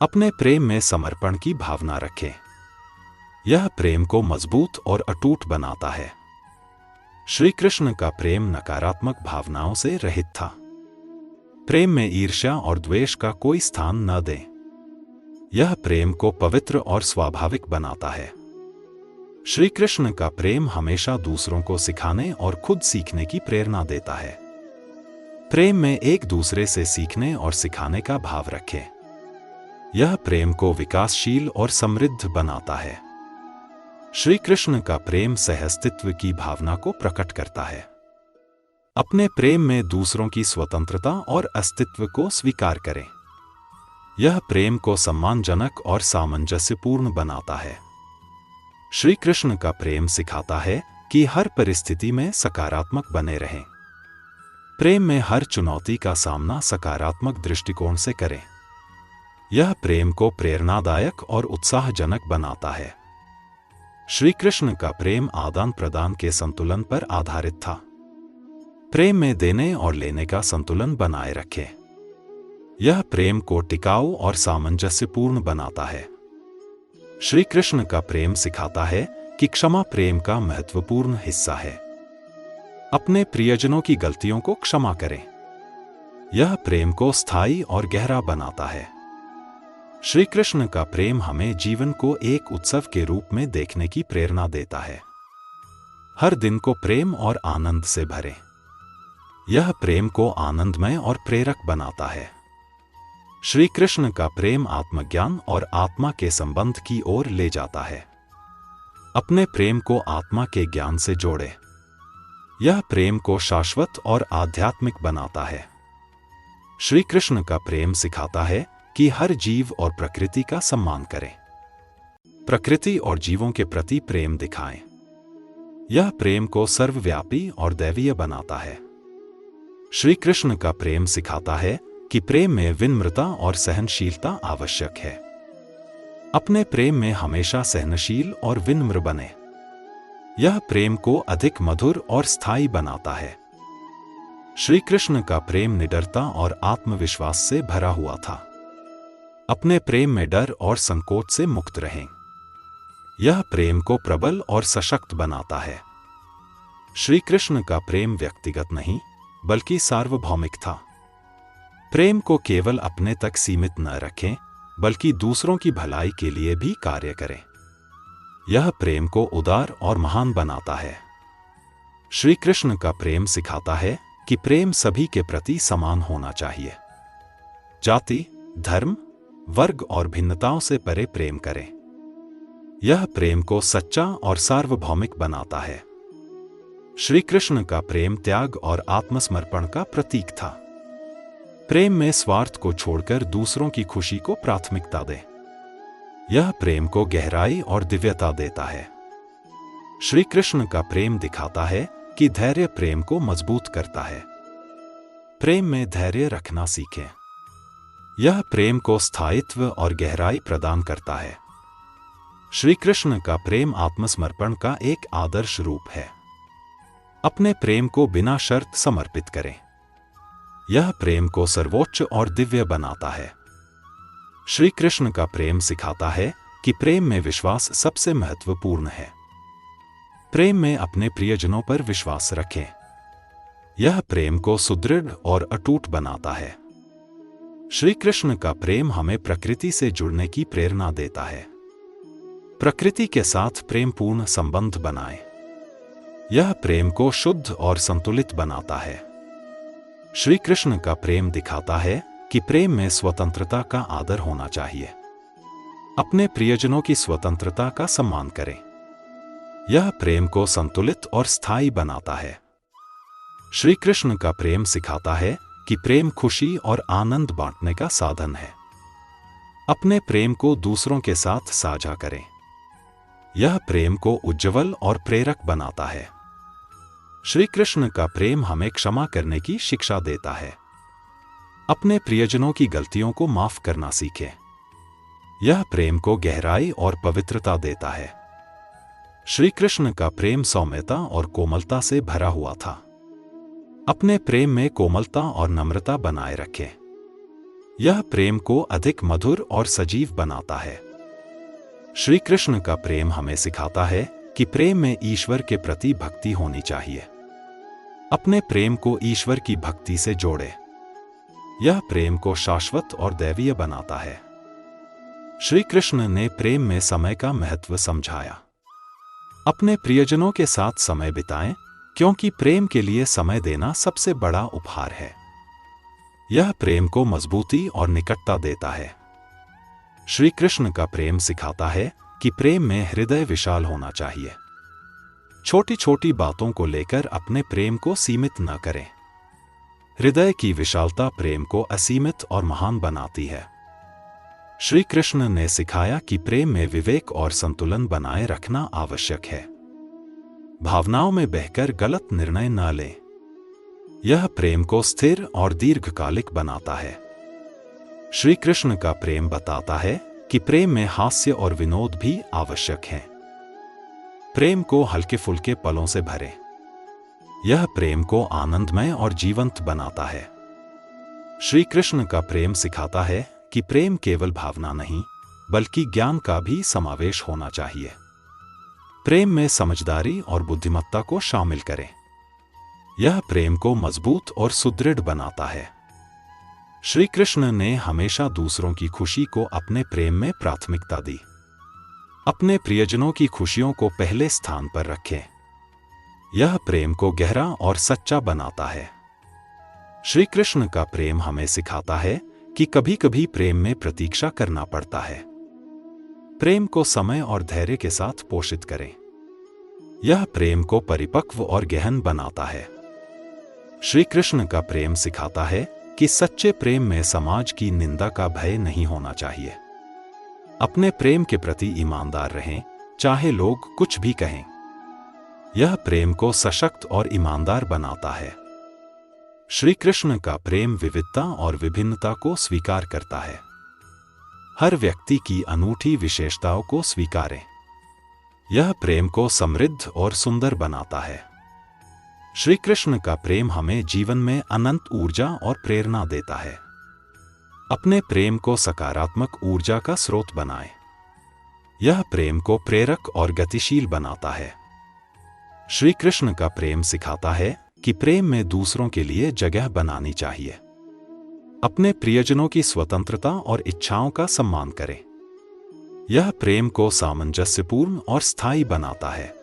अपने प्रेम में समर्पण की भावना रखें। यह प्रेम को मजबूत और अटूट बनाता है। श्री कृष्ण का प्रेम नकारात्मक भावनाओं से रहित था। प्रेम में ईर्ष्या और द्वेष का कोई स्थान न दें। यह प्रेम को पवित्र और स्वाभाविक बनाता है। श्री कृष्ण का प्रेम हमेशा दूसरों को सिखाने और खुद सीखने की प्रेरणा देता है। प्रेम में एक दूसरे से सीखने और सिखाने का भाव रखें। यह प्रेम को विकासशील और समृद्ध बनाता है। श्री कृष्ण का प्रेम सहअस्तित्व की भावना को प्रकट करता है। अपने प्रेम में दूसरों की स्वतंत्रता और अस्तित्व को स्वीकार करें। यह प्रेम को सम्मानजनक और सामंजस्यपूर्ण बनाता है। श्री कृष्ण का प्रेम सिखाता है कि हर परिस्थिति में सकारात्मक बने रहें। प्रेम में हर चुनौती का सामना सकारात्मक दृष्टिकोण से करें। यह प्रेम को प्रेरणादायक और उत्साहजनक बनाता है। श्री कृष्ण का प्रेम आदान प्रदान के संतुलन पर आधारित था। प्रेम में देने और लेने का संतुलन बनाए रखें। यह प्रेम को टिकाऊ और सामंजस्यपूर्ण बनाता है। श्री कृष्ण का प्रेम सिखाता है कि क्षमा प्रेम का महत्वपूर्ण हिस्सा है। अपने प्रियजनों की गलतियों को क्षमा करें। यह प्रेम को स्थायी और गहरा बनाता है। श्री कृष्ण का प्रेम हमें जीवन को एक उत्सव के रूप में देखने की प्रेरणा देता है। हर दिन को प्रेम और आनंद से भरें। यह प्रेम को आनंदमय और प्रेरक बनाता है। श्री कृष्ण का प्रेम आत्मज्ञान और आत्मा के संबंध की ओर ले जाता है। अपने प्रेम को आत्मा के ज्ञान से जोड़ें। यह प्रेम को शाश्वत और आध्यात्मिक बनाता है। श्री कृष्ण का प्रेम सिखाता है कि हर जीव और प्रकृति का सम्मान करें। प्रकृति और जीवों के प्रति प्रेम दिखाएं। यह प्रेम को सर्वव्यापी और दैवीय बनाता है। श्री कृष्ण का प्रेम सिखाता है कि प्रेम में विनम्रता और सहनशीलता आवश्यक है। अपने प्रेम में हमेशा सहनशील और विनम्र बने। यह प्रेम को अधिक मधुर और स्थायी बनाता है। श्री कृष्ण का प्रेम निडरता और आत्मविश्वास से भरा हुआ था। अपने प्रेम में डर और संकोच से मुक्त रहें। यह प्रेम को प्रबल और सशक्त बनाता है। श्री कृष्ण का प्रेम व्यक्तिगत नहीं बल्कि सार्वभौमिक था। प्रेम को केवल अपने तक सीमित न रखें बल्कि दूसरों की भलाई के लिए भी कार्य करें। यह प्रेम को उदार और महान बनाता है। श्री कृष्ण का प्रेम सिखाता है कि प्रेम सभी के प्रति समान होना चाहिए। जाति, धर्म, वर्ग और भिन्नताओं से परे प्रेम करें। यह प्रेम को सच्चा और सार्वभौमिक बनाता है। श्री कृष्ण का प्रेम त्याग और आत्मसमर्पण का प्रतीक था। प्रेम में स्वार्थ को छोड़कर दूसरों की खुशी को प्राथमिकता दें। यह प्रेम को गहराई और दिव्यता देता है। श्री कृष्ण का प्रेम दिखाता है कि धैर्य प्रेम को मजबूत करता है। प्रेम में धैर्य रखना सीखें। यह प्रेम को स्थायित्व और गहराई प्रदान करता है। श्री कृष्ण का प्रेम आत्मसमर्पण का एक आदर्श रूप है। अपने प्रेम को बिना शर्त समर्पित करें। यह प्रेम को सर्वोच्च और दिव्य बनाता है। श्री कृष्ण का प्रेम सिखाता है कि प्रेम में विश्वास सबसे महत्वपूर्ण है। प्रेम में अपने प्रियजनों पर विश्वास रखें। यह प्रेम को सुदृढ़ और अटूट बनाता है। श्री कृष्ण का प्रेम हमें प्रकृति से जुड़ने की प्रेरणा देता है। प्रकृति के साथ प्रेमपूर्ण संबंध बनाएं। यह प्रेम को शुद्ध और संतुलित बनाता है। श्री कृष्ण का प्रेम दिखाता है कि प्रेम में स्वतंत्रता का आदर होना चाहिए। अपने प्रियजनों की स्वतंत्रता का सम्मान करें। यह प्रेम को संतुलित और स्थायी बनाता है। श्री कृष्ण का प्रेम सिखाता है कि प्रेम खुशी और आनंद बांटने का साधन है। अपने प्रेम को दूसरों के साथ साझा करें। यह प्रेम को उज्ज्वल और प्रेरक बनाता है। श्री कृष्ण का प्रेम हमें क्षमा करने की शिक्षा देता है। अपने प्रियजनों की गलतियों को माफ करना सीखें। यह प्रेम को गहराई और पवित्रता देता है। श्री कृष्ण का प्रेम सौम्यता और कोमलता से भरा हुआ था। अपने प्रेम में कोमलता और नम्रता बनाए रखें। यह प्रेम को अधिक मधुर और सजीव बनाता है। श्री कृष्ण का प्रेम हमें सिखाता है कि प्रेम में ईश्वर के प्रति भक्ति होनी चाहिए। अपने प्रेम को ईश्वर की भक्ति से जोड़ें। यह प्रेम को शाश्वत और दैवीय बनाता है। श्री कृष्ण ने प्रेम में समय का महत्व समझाया। अपने प्रियजनों के साथ समय बिताएं, क्योंकि प्रेम के लिए समय देना सबसे बड़ा उपहार है। यह प्रेम को मजबूती और निकटता देता है। श्री कृष्ण का प्रेम सिखाता है कि प्रेम में हृदय विशाल होना चाहिए। छोटी छोटी बातों को लेकर अपने प्रेम को सीमित न करें। हृदय की विशालता प्रेम को असीमित और महान बनाती है। श्री कृष्ण ने सिखाया कि प्रेम में विवेक और संतुलन बनाए रखना आवश्यक है। भावनाओं में बहकर गलत निर्णय न लें। यह प्रेम को स्थिर और दीर्घकालिक बनाता है। श्री कृष्ण का प्रेम बताता है कि प्रेम में हास्य और विनोद भी आवश्यक हैं। प्रेम को हल्के फुल्के पलों से भरें। यह प्रेम को आनंदमय और जीवंत बनाता है। श्री कृष्ण का प्रेम सिखाता है कि प्रेम केवल भावना नहीं बल्कि ज्ञान का भी समावेश होना चाहिए। प्रेम में समझदारी और बुद्धिमत्ता को शामिल करें। यह प्रेम को मजबूत और सुदृढ़ बनाता है। श्री कृष्ण ने हमेशा दूसरों की खुशी को अपने प्रेम में प्राथमिकता दी। अपने प्रियजनों की खुशियों को पहले स्थान पर रखें। यह प्रेम को गहरा और सच्चा बनाता है। श्री कृष्ण का प्रेम हमें सिखाता है कि कभी कभी प्रेम में प्रतीक्षा करना पड़ता है। प्रेम को समय और धैर्य के साथ पोषित करें। यह प्रेम को परिपक्व और गहन बनाता है। श्री कृष्ण का प्रेम सिखाता है कि सच्चे प्रेम में समाज की निंदा का भय नहीं होना चाहिए। अपने प्रेम के प्रति ईमानदार रहें, चाहे लोग कुछ भी कहें। यह प्रेम को सशक्त और ईमानदार बनाता है। श्री कृष्ण का प्रेम विविधता और विभिन्नता को स्वीकार करता है। हर व्यक्ति की अनूठी विशेषताओं को स्वीकारें। यह प्रेम को समृद्ध और सुंदर बनाता है। श्री कृष्ण का प्रेम हमें जीवन में अनंत ऊर्जा और प्रेरणा देता है। अपने प्रेम को सकारात्मक ऊर्जा का स्रोत बनाएं। यह प्रेम को प्रेरक और गतिशील बनाता है। श्री कृष्ण का प्रेम सिखाता है कि प्रेम में दूसरों के लिए जगह बनानी चाहिए। अपने प्रियजनों की स्वतंत्रता और इच्छाओं का सम्मान करें। यह प्रेम को सामंजस्यपूर्ण और स्थायी बनाता है।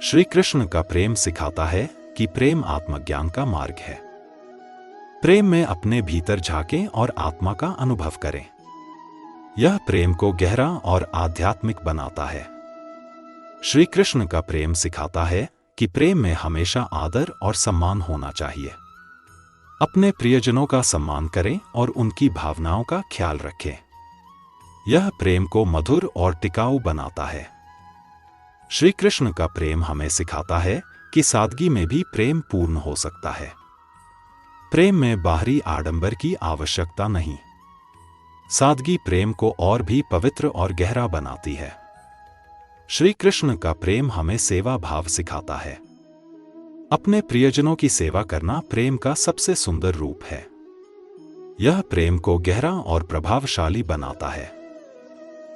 श्री कृष्ण का प्रेम सिखाता है कि प्रेम आत्मज्ञान का मार्ग है। प्रेम में अपने भीतर झांकें और आत्मा का अनुभव करें। यह प्रेम को गहरा और आध्यात्मिक बनाता है। श्री कृष्ण का प्रेम सिखाता है कि प्रेम में हमेशा आदर और सम्मान होना चाहिए। अपने प्रियजनों का सम्मान करें और उनकी भावनाओं का ख्याल रखें। यह प्रेम को मधुर और टिकाऊ बनाता है। श्री कृष्ण का प्रेम हमें सिखाता है कि सादगी में भी प्रेम पूर्ण हो सकता है। प्रेम में बाहरी आडंबर की आवश्यकता नहीं। सादगी प्रेम को और भी पवित्र और गहरा बनाती है। श्री कृष्ण का प्रेम हमें सेवा भाव सिखाता है। अपने प्रियजनों की सेवा करना प्रेम का सबसे सुंदर रूप है। यह प्रेम को गहरा और प्रभावशाली बनाता है।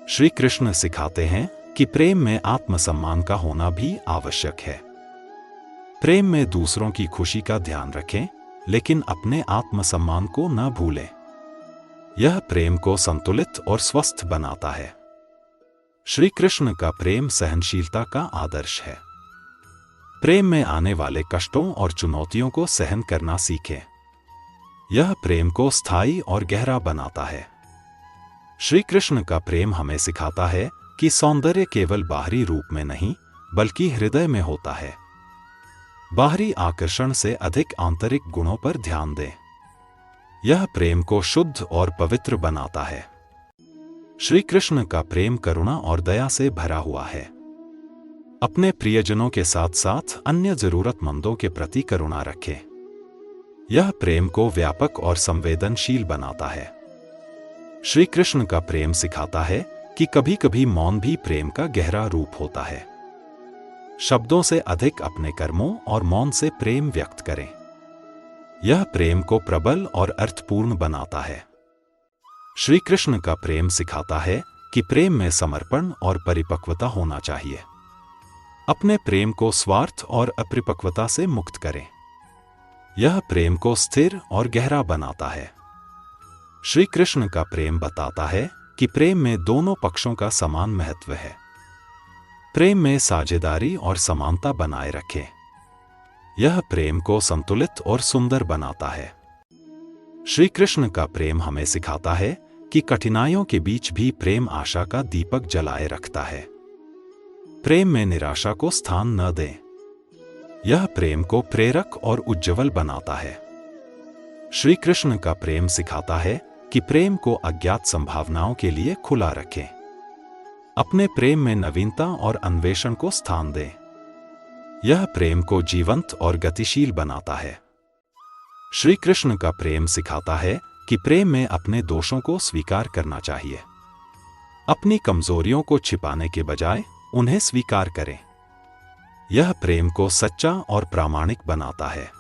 श्री कृष्ण सिखाते हैं कि प्रेम में आत्मसम्मान का होना भी आवश्यक है। प्रेम में दूसरों की खुशी का ध्यान रखें, लेकिन अपने आत्मसम्मान को न भूलें। यह प्रेम को संतुलित और स्वस्थ बनाता है। श्री कृष्ण का प्रेम सहनशीलता का आदर्श है। प्रेम में आने वाले कष्टों और चुनौतियों को सहन करना सीखें। यह प्रेम को स्थायी और गहरा बनाता है। श्री कृष्ण का प्रेम हमें सिखाता है कि सौंदर्य केवल बाहरी रूप में नहीं, बल्कि हृदय में होता है। बाहरी आकर्षण से अधिक आंतरिक गुणों पर ध्यान दें। यह प्रेम को शुद्ध और पवित्र बनाता है। श्री कृष्ण का प्रेम करुणा और दया से भरा हुआ है। अपने प्रियजनों के साथ साथ अन्य जरूरतमंदों के प्रति करुणा रखें। यह प्रेम को व्यापक और संवेदनशील बनाता है। श्री कृष्ण का प्रेम सिखाता है कि कभी-कभी मौन भी प्रेम का गहरा रूप होता है। शब्दों से अधिक अपने कर्मों और मौन से प्रेम व्यक्त करें। यह प्रेम को प्रबल और अर्थपूर्ण बनाता है। श्री कृष्ण का प्रेम सिखाता है कि प्रेम में समर्पण और परिपक्वता होना चाहिए। अपने प्रेम को स्वार्थ और अपरिपक्वता से मुक्त करें। यह प्रेम को स्थिर और गहरा बनाता है। श्री कृष्ण का प्रेम बताता है कि प्रेम में दोनों पक्षों का समान महत्व है। प्रेम में साझेदारी और समानता बनाए रखें। यह प्रेम को संतुलित और सुंदर बनाता है। श्री कृष्ण का प्रेम हमें सिखाता है कि कठिनाइयों के बीच भी प्रेम आशा का दीपक जलाए रखता है। प्रेम में निराशा को स्थान न दें। यह प्रेम को प्रेरक और उज्ज्वल बनाता है। श्री कृष्ण का प्रेम सिखाता है कि प्रेम को अज्ञात संभावनाओं के लिए खुला रखें। अपने प्रेम में नवीनता और अन्वेषण को स्थान दें। यह प्रेम को जीवंत और गतिशील बनाता है। श्री कृष्ण का प्रेम सिखाता है कि प्रेम में अपने दोषों को स्वीकार करना चाहिए। अपनी कमजोरियों को छिपाने के बजाय उन्हें स्वीकार करें। यह प्रेम को सच्चा और प्रामाणिक बनाता है।